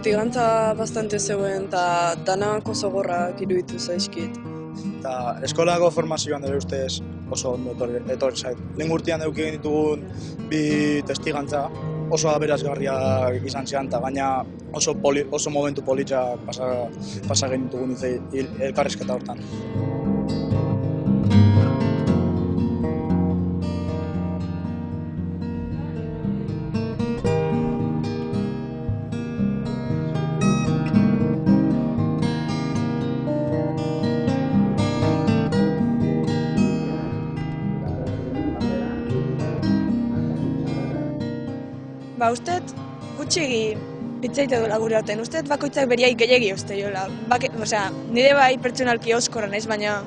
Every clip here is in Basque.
testigantza bastante zegoen eta danak oso gorrak iruditu zaizkit. Eta eskolako formazioan ere ustez oso ondo etorri zait. Lehen urtean eduki egin ditugun bi testigantza oso aberasgarriak izan zian, eta gaina oso momentu politzak pasa egin ditugun elkarrizketa hortan. Usteet gutxi hitz egite duela gure artean. Usteet bakoitzak beriai gehiegi usteiola. Nire bai pertsonalki oskorra naiz, baina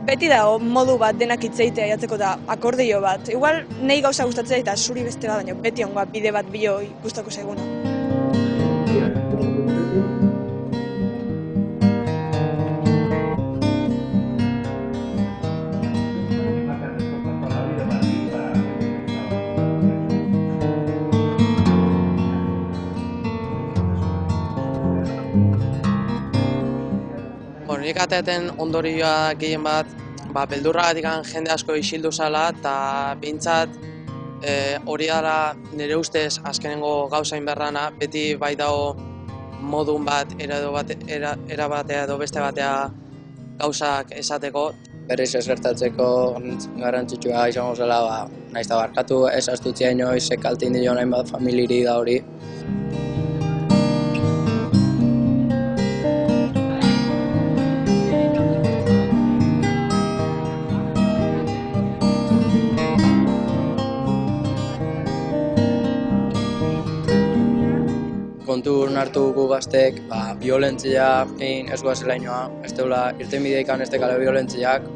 beti dago modu bat denak hitz egitea jatzeko da akordio bat. Igual nahi gauza gustatzen eta zuri beste bat, baina beti ongoa bide bat bilo gustako zaiguna. Nik ateaten ondorioa gehien bat, beldurragatik jende asko isildu zala, eta behintzat hori dara nire ustez azkenengo gauzain berrana, beti bai dago modun bat, era batea edo beste batea gauzak esateko. Berriz ez gertatzeko garrantzitsua izango zela, nahiz eta barkatu ez astutzea inoiz kaltein dio nahin bat familiri da hori. Kontu hartu gu gaztek, violentzia ez guazela inoa, ez deula irtenbidea ikan ez dekala violentziak,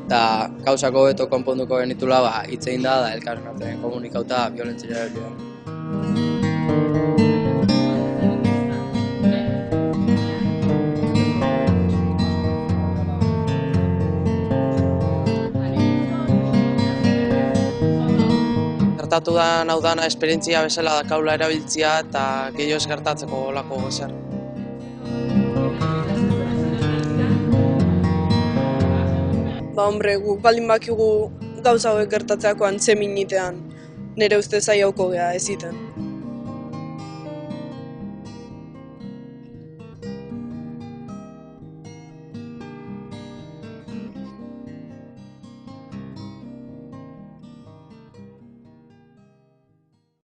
eta gauzako beto konponduko genitula hitz egin da elkarren artean komunikauta violentzia erdian. Gertatu da naudana esperientzia bezala dakaula erabiltzia eta gehiago ez gertatzeko olako gozer. Guk baldin bakigu gauza hauek gertatzeakoan ze minitean, nire ustez saiatuko gea eziten.